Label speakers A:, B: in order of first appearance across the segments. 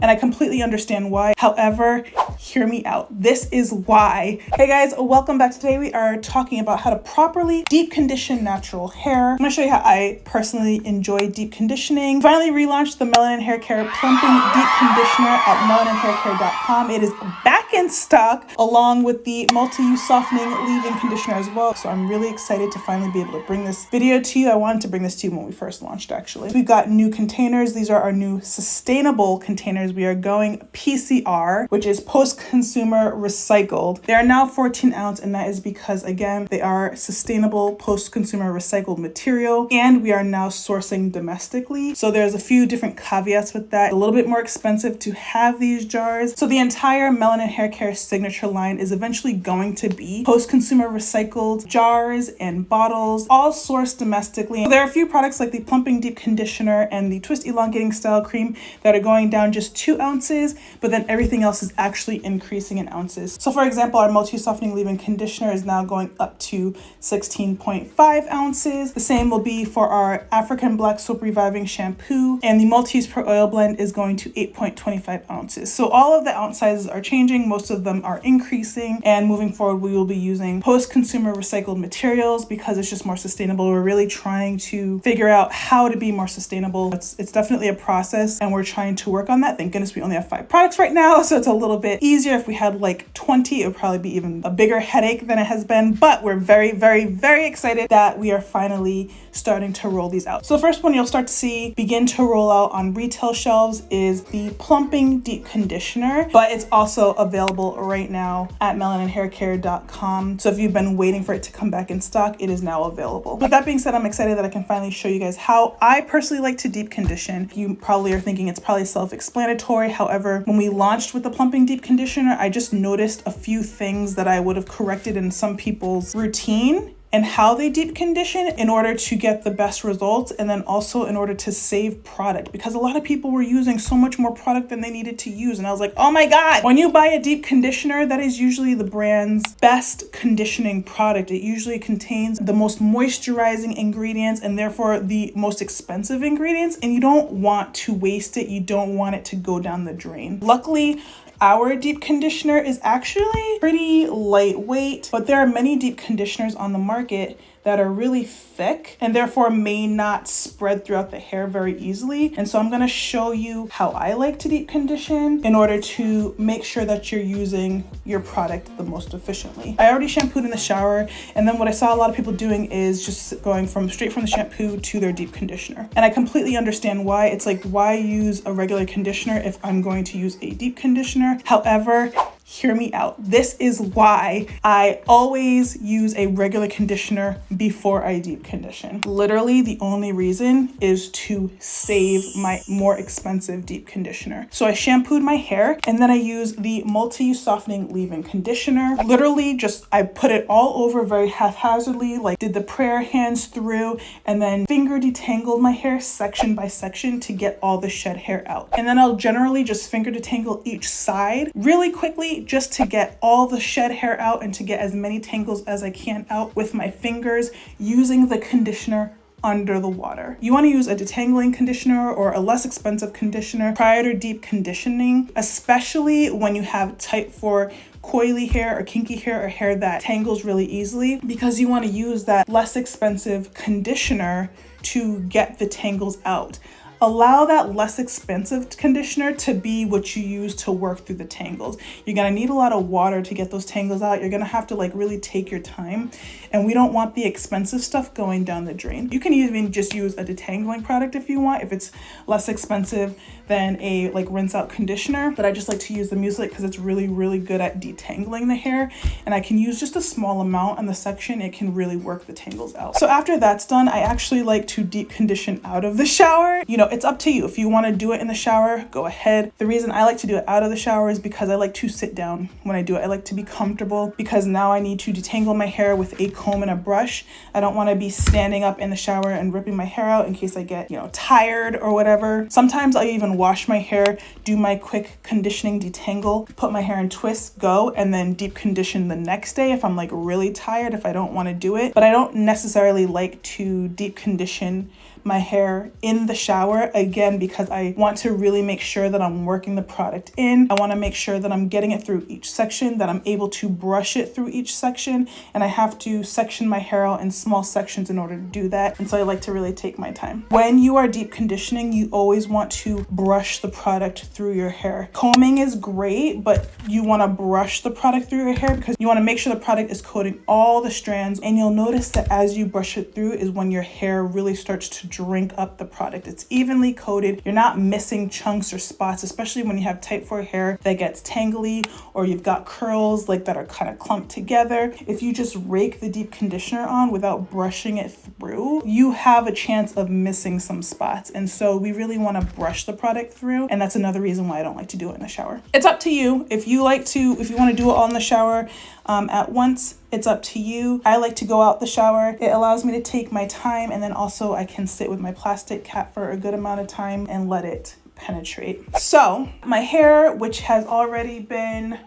A: and I completely understand why. However, hear me out. This is why. Hey guys, welcome back. Today we are talking about how to properly deep condition natural hair. I'm gonna show you how I personally enjoy deep conditioning. Finally relaunched the Melanin Haircare Plumping Deep Conditioner at melaninhaircare.com. It is back in stock along with the multi-use softening leave-in conditioner as well. So I'm really excited to finally be able to bring this video to you. I wanted to bring this to you when we first launched actually. We've got new containers. These are our new sustainable containers. We are going PCR, which is post-consumer recycled. They are now 14 ounce, and that is because, again, they are sustainable post-consumer recycled material, and we are now sourcing domestically. So there's a few different caveats with that. A little bit more expensive to have these jars. So the entire Melanin Haircare signature line is eventually going to be post-consumer recycled jars and bottles, all sourced domestically. So there are a few products like the Plumping Deep Conditioner and the Twist Elongating Style Cream that are going down just 2 ounces, but then everything else is actually increasing in ounces. So for example, our multi-softening leave-in conditioner is now going up to 16.5 ounces. The same will be for our African Black Soap Reviving Shampoo, and the multi-use per oil blend is going to 8.25 ounces. So all of the ounce sizes are changing. Most of them are increasing, and moving forward, we will be using post-consumer recycled materials because it's just more sustainable. We're really trying to figure out how to be more sustainable. It's definitely a process, and we're trying to work on that. Thank goodness we only have 5 products right now, so it's a little bit easier. If we had like 20, it would probably be even a bigger headache than it has been, but we're very, very, very excited that we are finally starting to roll these out. So the first one you'll start to see begin to roll out on retail shelves is the Plumping Deep Conditioner, but it's also available right now at melaninhaircare.com. So if you've been waiting for it to come back in stock, it is now available. With that being said, I'm excited that I can finally show you guys how I personally like to deep condition. You probably are thinking it's probably self-explanatory. However, when we launched with the Plumping Deep Conditioner, I just noticed a few things that I would have corrected in some people's routine and how they deep condition in order to get the best results, and then also in order to save product, because a lot of people were using so much more product than they needed to use. And I was like, oh my God, when you buy a deep conditioner, that is usually the brand's best conditioning product. It usually contains the most moisturizing ingredients and therefore the most expensive ingredients, and you don't want to waste it. You don't want it to go down the drain. Luckily, our deep conditioner is actually pretty lightweight, but there are many deep conditioners on the market that are really thick and therefore may not spread throughout the hair very easily. And so I'm gonna show you how I like to deep condition in order to make sure that you're using your product the most efficiently. I already shampooed in the shower, and then what I saw a lot of people doing is just going straight from the shampoo to their deep conditioner. And I completely understand why. It's like, why use a regular conditioner if I'm going to use a deep conditioner? However, hear me out. This is why I always use a regular conditioner before I deep condition. Literally, the only reason is to save my more expensive deep conditioner. So I shampooed my hair, and then I use the multi-use softening leave-in conditioner. Literally, I put it all over very haphazardly, like did the prayer hands through, and then finger detangled my hair section by section to get all the shed hair out. And then I'll generally just finger detangle each side really quickly, just to get all the shed hair out and to get as many tangles as I can out with my fingers using the conditioner under the water. You want to use a detangling conditioner or a less expensive conditioner prior to deep conditioning, especially when you have type 4 coily hair or kinky hair or hair that tangles really easily, because you want to use that less expensive conditioner to get the tangles out. Allow that less expensive conditioner to be what you use to work through the tangles. You're gonna need a lot of water to get those tangles out. You're gonna have to really take your time, and we don't want the expensive stuff going down the drain. You can even just use a detangling product if you want, if it's less expensive than a rinse out conditioner, but I just like to use the mucilate because it's really, really good at detangling the hair, and I can use just a small amount in the section. It can really work the tangles out. So after that's done, I actually like to deep condition out of the shower. You know, it's up to you. If you want to do it in the shower, go ahead. The reason I like to do it out of the shower is because I like to sit down when I do it. I like to be comfortable because now I need to detangle my hair with a comb and a brush. I don't want to be standing up in the shower and ripping my hair out in case I get, tired or whatever. Sometimes I'll even wash my hair, do my quick conditioning detangle, put my hair in twists, go, and then deep condition the next day if I'm really tired, if I don't want to do it. But I don't necessarily like to deep condition my hair in the shower, again, because I want to really make sure that I'm working the product in. I want to make sure that I'm getting it through each section, that I'm able to brush it through each section, and I have to section my hair out in small sections in order to do that. And so I like to really take my time. When you are deep conditioning, you always want to brush the product through your hair. Combing is great, but you want to brush the product through your hair because you want to make sure the product is coating all the strands. And you'll notice that as you brush it through is when your hair really starts to drink up the product. It's evenly coated. You're not missing chunks or spots, especially when you have type 4 hair that gets tangly, or you've got curls like that are kind of clumped together. If you just rake the deep conditioner on without brushing it through, you have a chance of missing some spots. And so we really want to brush the product through. And that's another reason why I don't like to do it in the shower. It's up to you. If you want to do it all in the shower at once, it's up to you. I like to go out the shower. It allows me to take my time, and then also I can sit with my plastic cap for a good amount of time and let it penetrate. So my hair, which has already been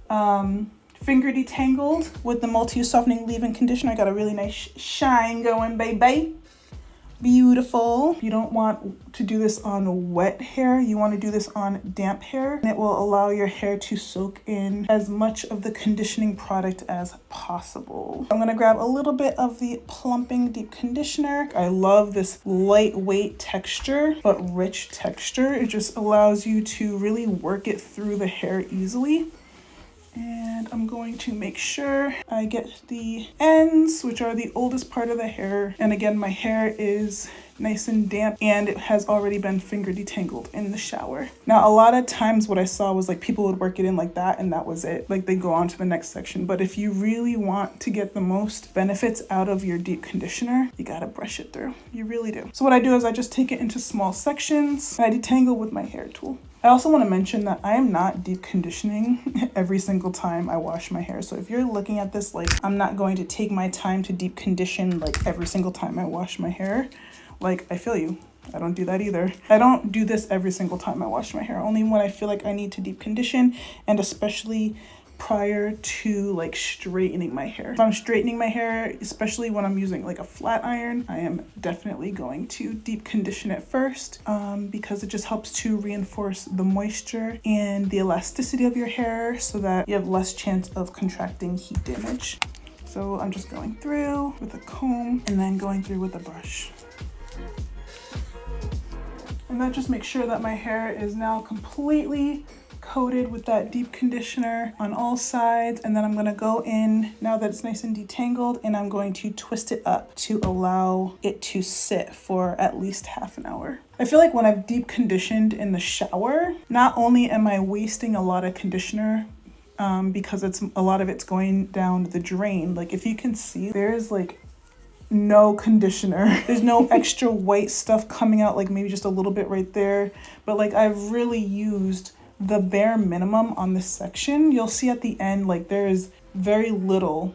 A: finger detangled with the multi-use softening leave-in conditioner, I got a really nice shine going, baby. Beautiful. You don't want to do this on wet hair. You want to do this on damp hair, and it will allow your hair to soak in as much of the conditioning product as possible. I'm going to grab a little bit of the plumping deep conditioner. I love this lightweight texture, but rich texture. It just allows you to really work it through the hair easily. And I'm going to make sure I get the ends, which are the oldest part of the hair. And again, my hair is nice and damp, and it has already been finger detangled in the shower. Now, a lot of times what I saw was like people would work it in like that and that was it. Like they go on to the next section. But if you really want to get the most benefits out of your deep conditioner, you gotta brush it through. You really do. So what I do is I just take it into small sections and I detangle with my hair tool. I also want to mention that I am not deep conditioning every single time I wash my hair. So if you're looking at this like I'm not going to take my time to deep condition like every single time I wash my hair, like I feel you. I don't do that either. I don't do this every single time I wash my hair, only when I feel like I need to deep condition, and especially prior to like straightening my hair. If I'm straightening my hair, especially when I'm using like a flat iron, I am definitely going to deep condition it first because it just helps to reinforce the moisture and the elasticity of your hair so that you have less chance of contracting heat damage. So I'm just going through with a comb and then going through with a brush. And that just makes sure that my hair is now completely coated with that deep conditioner on all sides. And then I'm gonna go in, now that it's nice and detangled, and I'm going to twist it up to allow it to sit for at least half an hour. I feel like when I've deep conditioned in the shower, not only am I wasting a lot of conditioner because a lot of it's going down the drain. Like if you can see, there's like no conditioner. There's no extra white stuff coming out, like maybe just a little bit right there. But like I've really used the bare minimum on this section. You'll see at the end, like there is very little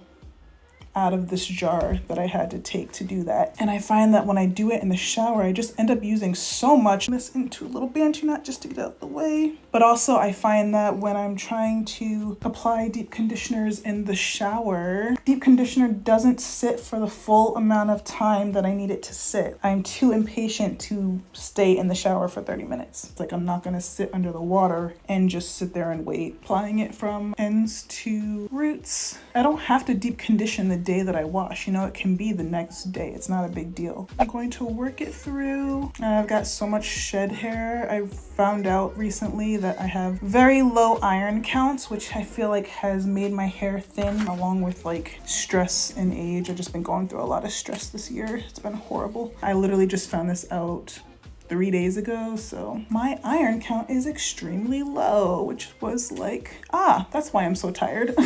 A: out of this jar that I had to take to do that. And I find that when I do it in the shower, I just end up using so much. This into a little bantu knot just to get out of the way. But also I find that when I'm trying to apply deep conditioners in the shower, deep conditioner doesn't sit for the full amount of time that I need it to sit. I'm too impatient to stay in the shower for 30 minutes. It's like I'm not gonna sit under the water and just sit there and wait. Applying it from ends to roots. I don't have to deep condition the day that I wash, you know, it can be the next day. It's not a big deal. I'm going to work it through. I've got so much shed hair. I found out recently that I have very low iron counts, which I feel like has made my hair thin, along with like stress and age. I've just been going through a lot of stress this year. It's been horrible. I literally just found this out 3 days ago, so my iron count is extremely low, which was like, that's why I'm so tired.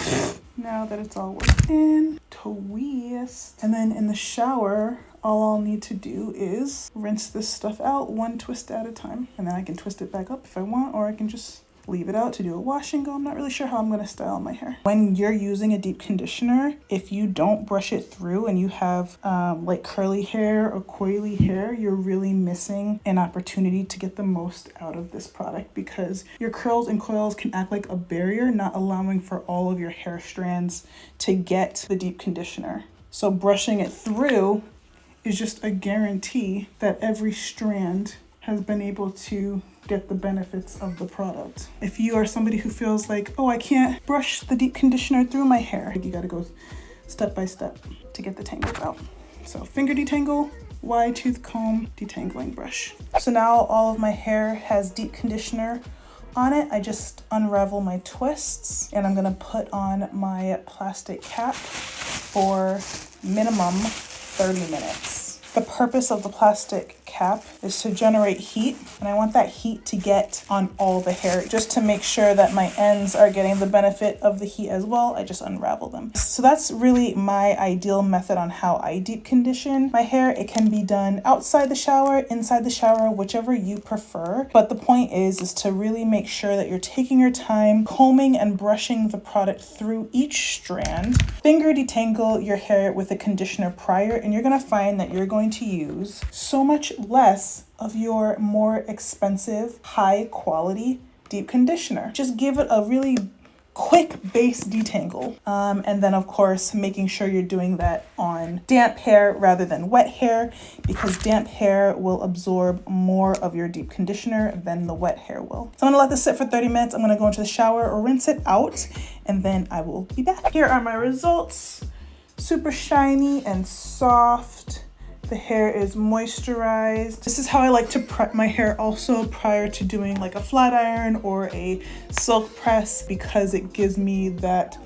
A: Now that it's all worked in, twist. And then in the shower, all I'll need to do is rinse this stuff out one twist at a time. And then I can twist it back up if I want, or I can just leave it out to do a wash and go. I'm not really sure how I'm going to style my hair. When you're using a deep conditioner, if you don't brush it through and you have like curly hair or coily hair, you're really missing an opportunity to get the most out of this product, because your curls and coils can act like a barrier, not allowing for all of your hair strands to get the deep conditioner. So brushing it through is just a guarantee that every strand has been able to get the benefits of the product. If you are somebody who feels like, oh, I can't brush the deep conditioner through my hair, you gotta go step by step to get the tangles out. So finger detangle, wide tooth comb, detangling brush. So now all of my hair has deep conditioner on it. I just unravel my twists and I'm gonna put on my plastic cap for minimum 30 minutes. The purpose of the plastic cap is to generate heat, and I want that heat to get on all the hair just to make sure that my ends are getting the benefit of the heat as well. I just unravel them. So that's really my ideal method on how I deep condition my hair. It can be done outside the shower, inside the shower, whichever you prefer. But the point is to really make sure that you're taking your time combing and brushing the product through each strand. Finger detangle your hair with a conditioner prior, and you're gonna find that you're going to use so much less of your more expensive, high quality deep conditioner. Just give it a really quick base detangle. And then of course, making sure you're doing that on damp hair rather than wet hair, because damp hair will absorb more of your deep conditioner than the wet hair will. So I'm gonna let this sit for 30 minutes. I'm gonna go into the shower or rinse it out, and then I will be back. Here are my results. Super shiny and soft. The hair is moisturized. This is how I like to prep my hair also prior to doing like a flat iron or a silk press, because it gives me that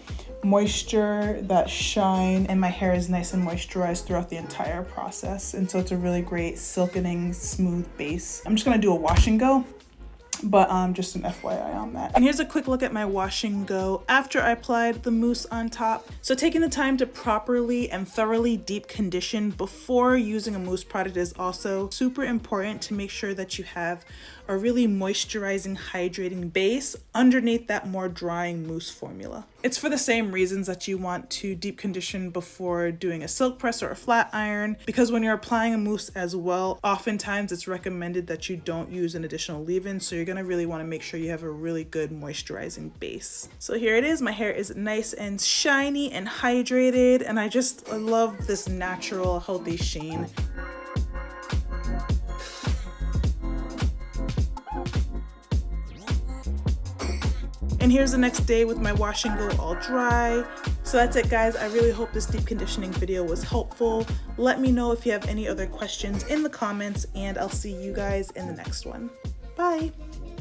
A: moisture, that shine, and my hair is nice and moisturized throughout the entire process. And so it's a really great silkening, smooth base. I'm just gonna do a wash and go, but just an FYI on that. And here's a quick look at my wash and go after I applied the mousse on top. So taking the time to properly and thoroughly deep condition before using a mousse product is also super important to make sure that you have a really moisturizing, hydrating base underneath that more drying mousse formula. It's for the same reasons that you want to deep condition before doing a silk press or a flat iron, because when you're applying a mousse as well, oftentimes it's recommended that you don't use an additional leave-in, so you're gonna really wanna make sure you have a really good moisturizing base. So here it is, my hair is nice and shiny and hydrated, and I love this natural, healthy sheen. And here's the next day with my wash and go all dry. So that's it, guys. I really hope this deep conditioning video was helpful. Let me know if you have any other questions in the comments, and I'll see you guys in the next one. Bye.